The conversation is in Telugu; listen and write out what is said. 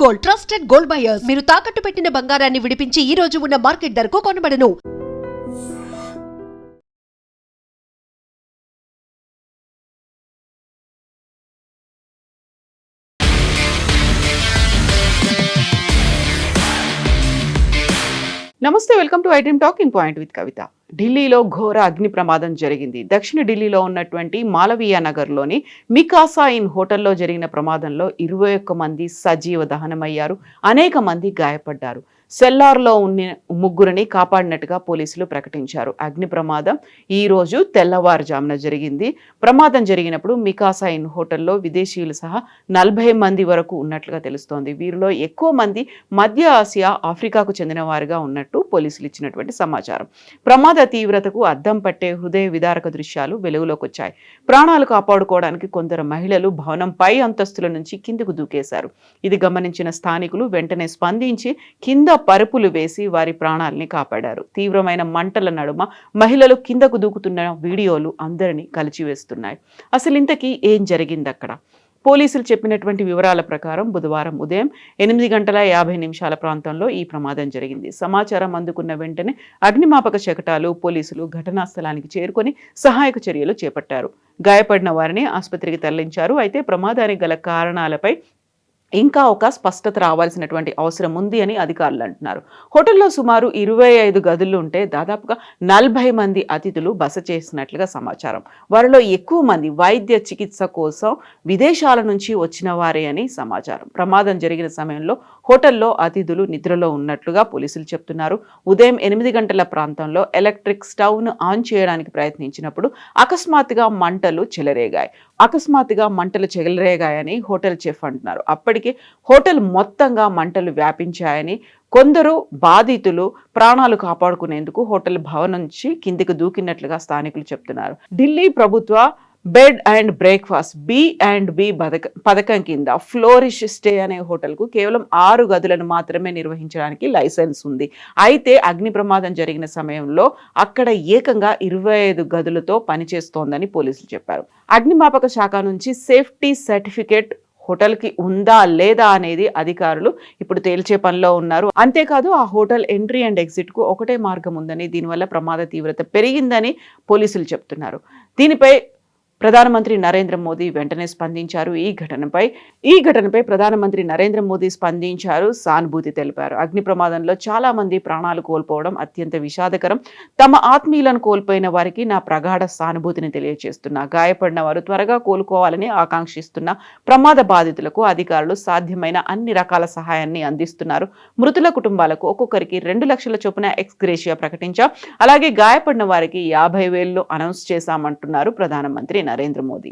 Gold, trusted gold buyers. మీరు తాకట్టు పెట్టిన బంగారాన్ని విడిపించి ఈ రోజు ఉన్న మార్కెట్ ధరకు కొనబడను. నమస్తే, welcome to I dream talking point with Kavitha. ఢిల్లీలో ఘోర అగ్ని ప్రమాదం జరిగింది. దక్షిణ ఢిల్లీలో ఉన్నటువంటి మాలవీయ నగర్లోని మికాసా ఇన్ హోటల్లో జరిగిన ప్రమాదంలో 21 మంది సజీవ దహనమయ్యారు, అనేక మంది గాయపడ్డారు. సెల్లార్లో ఉన్న ముగ్గురిని కాపాడినట్టుగా పోలీసులు ప్రకటించారు. అగ్ని ప్రమాదం ఈ రోజు తెల్లవారుజామున జరిగింది. ప్రమాదం జరిగినప్పుడు మికాసా ఇన్ హోటల్లో విదేశీయులు సహా 40 మంది వరకు ఉన్నట్లుగా తెలుస్తోంది. వీరిలో ఎక్కువ మంది మధ్య ఆసియా, ఆఫ్రికాకు చెందిన వారుగా ఉన్నట్టు పోలీసులు ఇచ్చినటువంటి సమాచారం. ప్రమాద తీవ్రతకు అద్దం పట్టే హృదయ విదారక దృశ్యాలు వెలుగులోకి వచ్చాయి. ప్రాణాలు కాపాడుకోవడానికి కొందరు మహిళలు భవనం పై అంతస్తుల నుంచి కిందకు దూకేశారు. ఇది గమనించిన స్థానికులు వెంటనే స్పందించి కింద పరుపులు వేసి వారి ప్రాణాలని కాపాడారు. తీవ్రమైన మంటల నడుమ మహిళలు కిందకు దూకుతున్న వీడియోలు అందరినీ కలిచివేస్తున్నాయి. అసలు ఇంతకీ ఏం జరిగింది అక్కడ? పోలీసులు చెప్పినటువంటి వివరాల ప్రకారం బుధవారం ఉదయం 8:50 ప్రాంతంలో ఈ ప్రమాదం జరిగింది. సమాచారం అందుకున్న వెంటనే అగ్నిమాపక శకటాలు, పోలీసులు ఘటనా స్థలానికి చేరుకొని సహాయక చర్యలు చేపట్టారు. గాయపడిన వారిని ఆసుపత్రికి తరలించారు. అయితే ప్రమాదానికి గల కారణాలపై ఇంకా ఒక స్పష్టత రావాల్సినటువంటి అవసరం ఉంది అని అధికారులు అంటున్నారు. హోటల్లో సుమారు 25 గదులు ఉంటే దాదాపుగా 40 మంది అతిథులు బస చేసినట్లుగా సమాచారం. వారిలో ఎక్కువ మంది వైద్య చికిత్స కోసం విదేశాల నుంచి వచ్చిన వారే అని సమాచారం. ప్రమాదం జరిగిన సమయంలో హోటల్లో అతిథులు నిద్రలో ఉన్నట్లుగా పోలీసులు చెప్తున్నారు. ఉదయం 8 గంటల ప్రాంతంలో ఎలక్ట్రిక్ స్టవ్ను ఆన్ చేయడానికి ప్రయత్నించినప్పుడు అకస్మాత్తుగా మంటలు చెలరేగాయని హోటల్ చెఫ్ అంటున్నారు. అప్పటికే హోటల్ మొత్తంగా మంటలు వ్యాపించాయని, కొందరు బాధితులు ప్రాణాలు కాపాడుకునేందుకు హోటల్ భవనం నుంచి కిందికి దూకినట్లుగా స్థానికులు చెప్తున్నారు. ఢిల్లీ ప్రభుత్వ బెడ్ అండ్ బ్రేక్ఫాస్ట్ B&B పథకం కింద ఫ్లోరిష్ స్టే అనే హోటల్కు కేవలం 6 గదులను మాత్రమే నిర్వహించడానికి లైసెన్స్ ఉంది. అయితే అగ్ని ప్రమాదం జరిగిన సమయంలో అక్కడ ఏకంగా 25 గదులతో పనిచేస్తోందని పోలీసులు చెప్పారు. అగ్నిమాపక శాఖ నుంచి సేఫ్టీ సర్టిఫికేట్ హోటల్కి ఉందా లేదా అనేది అధికారులు ఇప్పుడు తేల్చే పనిలో ఉన్నారు. అంతేకాదు ఆ హోటల్ ఎంట్రీ అండ్ ఎగ్జిట్కు ఒకటే మార్గం ఉందని, దీనివల్ల ప్రమాద తీవ్రత పెరిగిందని పోలీసులు చెప్తున్నారు. దీనిపై ప్రధానమంత్రి నరేంద్ర మోదీ వెంటనే స్పందించారు. ఈ ఘటనపై ప్రధానమంత్రి నరేంద్ర మోదీ స్పందించారు, సానుభూతి తెలిపారు. అగ్ని ప్రమాదంలో చాలా మంది ప్రాణాలు కోల్పోవడం అత్యంత విషాదకరం. తమ ఆత్మీయులను కోల్పోయిన వారికి నా ప్రగాఢ సానుభూతిని తెలియజేస్తున్నా. గాయపడిన వారు త్వరగా కోలుకోవాలని ఆకాంక్షిస్తున్న ప్రమాద బాధితులకు అధికారులు సాధ్యమైన అన్ని రకాల సహాయాన్ని అందిస్తున్నారు. మృతుల కుటుంబాలకు ఒక్కొక్కరికి 2 లక్షల చొప్పున ఎక్స్గ్రేషియా ప్రకటించాం. అలాగే గాయపడిన వారికి 50,000 అనౌన్స్ చేశామంటున్నారు ప్రధానమంత్రి నరేంద్ర మోదీ.